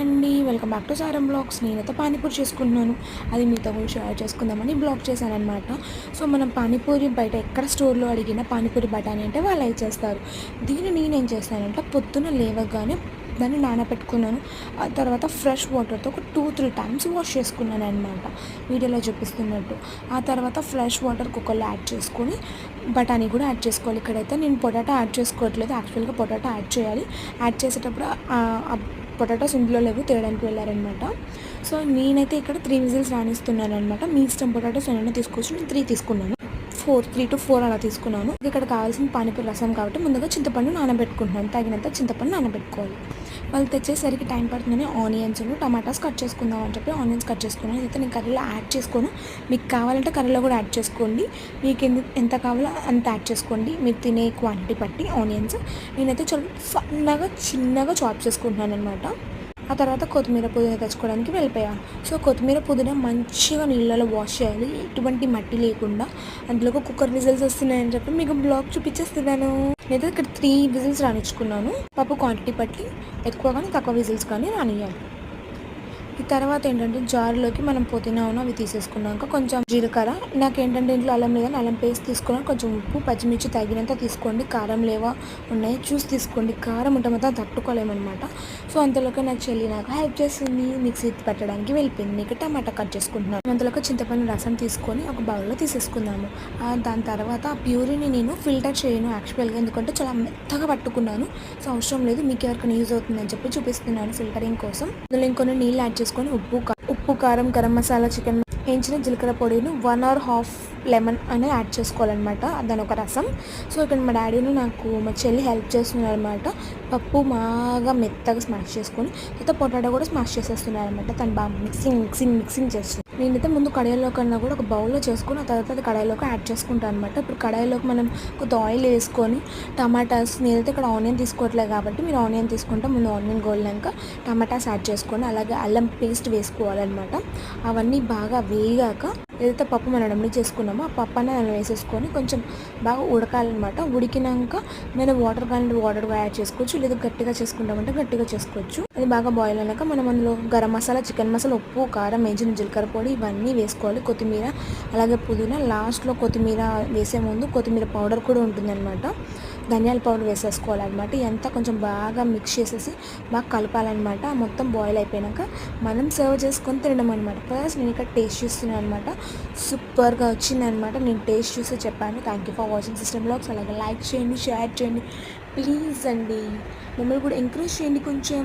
అండి, welcome back to సారం blogs. నేనైతే పానీపూరి చేసుకుంటున్నాను. అది మీతో కూడా షేర్ చేసుకుందామని బ్లాగ్ చేశానమాట. సో మనం పానీపూరి బయట ఎక్కడ స్టోర్లో అడిగినా పానీపూరి బఠానీ అంటే వాళ్ళు ఇచ్చేస్తారు. దీన్ని నేనేం చేస్తానంటే పొద్దున్న లేవగానే దాన్ని నానబెట్టుకున్నాను. ఆ తర్వాత ఫ్రెష్ వాటర్తో ఒక 2-3 టైమ్స్ వాష్ చేసుకున్నాను అనమాట, వీడియోలో చూపిస్తున్నట్టు. ఆ తర్వాత ఫ్రెష్ వాటర్ కుక్కర్లో యాడ్ చేసుకొని బఠానీ కూడా యాడ్ చేసుకోవాలి. ఇక్కడైతే నేను పొటాటో యాడ్ చేసుకోవట్లేదు, యాక్చువల్గా పొటాటో యాడ్ చేయాలి. యాడ్ చేసేటప్పుడు పొటాటోస్ ఇందులో లేవు, తేయడానికి వెళ్ళారనమాట. సో నేనైతే ఇక్కడ 3 విజిల్స్ రాణిస్తున్నాను అనమాట. మీ ఇష్టం, పొటాటోస్ ఏమైనా తీసుకోవచ్చు. నేను 3 తీసుకున్నాను, 3 to 4 అలా తీసుకున్నాను. ఇక్కడ కావాల్సిన పానీపూరి రసం కాబట్టి ముందుగా చింతపండు నానబెట్టుకుంటున్నాను. తగినంత చింతపండు నానబెట్టుకోవాలి. వాళ్ళు తెచ్చేసరికి టైం పడుతుందని ఆనియన్స్ టమాటాస్ కట్ చేసుకుందాం అని చెప్పి ఆనియన్స్ కట్ చేసుకున్నాను. అయితే నేను కర్రీలో యాడ్ చేసుకోను, మీకు కావాలంటే కర్రీలో కూడా యాడ్ చేసుకోండి. మీకు ఎంత కావాలో అంత యాడ్ చేసుకోండి, మీరు తినే క్వాంటిటీ బట్టి ఆనియన్స్. నేనైతే చాలా సన్నగా చిన్నగా చాప్ చేసుకుంటున్నాను అనమాట. ఆ తర్వాత కొత్తిమీర పుదీనా తెచ్చుకోవడానికి వెళ్ళిపోయాను. సో కొత్తిమీర పుదీనా మంచిగా నీళ్ళలో వాష్ చేయాలి, ఎటువంటి మట్టి లేకుండా. అందులో కుక్కర్ విజిల్స్ వస్తున్నాయని చెప్పి మీకు బ్లాగ్ చూపించేస్తున్నాను. నేనైతే ఇక్కడ 3 విజిల్స్ రానిచ్చుకున్నాను. పప్పు క్వాంటిటీ బట్టి ఎక్కువ కానీ తక్కువ విజిల్స్ కానీ రానియాలి. ఈ తర్వాత ఏంటంటే జార్లోకి మనం పుదీనా అవి తీసేసుకున్నాక కొంచెం జీలకర్ర, నాకేంటంటే ఇంట్లో అల్లం లేదని అల్లం పేస్ట్ తీసుకున్నాను. కొంచెం ఉప్పు, పచ్చిమిర్చి తగినంత తీసుకోండి. కారం లేవా ఉన్నాయి చూసి తీసుకోండి, కారం ఉంటే మాత్రం తట్టుకోలేమన్నమాట. సో అంతలోకి నాకు చెల్లి నాకు హెల్ప్ చేస్తుంది, మిక్సీ పెట్టడానికి వెళ్ళిపోయింది. నీకు టమాటా కట్ చేసుకుంటున్నాను. అంతలోకి చింతపండు రసం తీసుకొని ఒక బౌల్లో తీసేసుకుందాము. దాని తర్వాత ఆ ప్యూరీని నేను ఫిల్టర్ చేయను యాక్చువల్గా, ఎందుకంటే చాలా మెత్తగా పట్టుకున్నాను. సో అవసరం లేదు, మీకు ఎవరికైనా యూజ్ అవుతుందని చెప్పి చూపిస్తున్నాను ఫిల్టరింగ్ కోసం. అందులో ఇంకొన్ని నీళ్ళు యాడ్ చేసుకొని ఉప్పు, కారం, గరం మసాలా, చికెన్ వేయించిన జీలకర్ర పొడిని 1 or 1/2 లెమన్ అనేది యాడ్ చేసుకోవాలన్నమాట, దాని ఒక రసం. సో ఇక్కడ మా డాడీను నాకు మా చెల్లి హెల్ప్ చేస్తున్నారు అనమాట. పప్పు బాగా మెత్తగా స్మాష్ చేసుకొని తర్వాత పొటాటో కూడా స్మాష్ చేసేస్తున్నారు అనమాట. తను బాగా మిక్సింగ్ చేస్తుంది. నేనైతే ముందు కడాయిలో కన్నా కూడా ఒక బౌల్లో చేసుకొని ఆ తర్వాత అది కడాయిలోకి యాడ్ చేసుకుంటాను అనమాట. ఇప్పుడు కడాయిలోకి మనం కొంత ఆయిల్ వేసుకొని టమాటాస్, నేనైతే ఇక్కడ ఆనియన్ తీసుకోవట్లేదు కాబట్టి మీరు ఆనియన్ తీసుకుంటే ముందు ఆనియన్ గోల్నాక టమాటాస్ యాడ్ చేసుకొని అలాగే అల్లం పేస్ట్ వేసుకోవాలన్నమాట. అవన్నీ బాగా వేగాక ఏదైతే పప్పు మనం రెడీ చేసుకున్నామో ఆ పప్పు అనేది దాన్ని వేసేసుకొని కొంచెం బాగా ఉడకాలన్నమాట. ఉడికినాక నేను వాటర్ కానీ వాటర్ యాడ్ చేసుకోవచ్చు, లేదా గట్టిగా చేసుకుంటామంటే గట్టిగా చేసుకోవచ్చు. అది బాగా బాయిల్ అయినాక మనం అందులో గరం మసాలా, చికెన్ మసాలా, ఉప్పు, కారం, వేయించిన జీలకర్ర పొడి ఇవన్నీ వేసుకోవాలి. కొత్తిమీర అలాగే పుదీనా, లాస్ట్లో కొత్తిమీర వేసే ముందు కొత్తిమీర పౌడర్ కూడా ఉంటుందన్నమాట, ధనియాల పౌడర్ వేసేసుకోవాలన్నమాట. ఇదంతా కొంచెం బాగా మిక్స్ చేసేసి బాగా కలపాలన్నమాట. మొత్తం బాయిల్ అయిపోయాక మనం సర్వ్ చేసుకొని తినడం అనమాట. ఫస్ట్ నేను ఇక్కడ టేస్ట్ చూస్తున్నాను అనమాట, సూపర్గా వచ్చిందనమాట. నేను టేస్ట్ చూసి చెప్పాను. Thank you for watching system blogs. అలాగే లైక్ చేయండి, షేర్ చేయండి ప్లీజ్ అండి, మమ్మల్ని కూడా ఎంకరేజ్ చేయండి కొంచెం.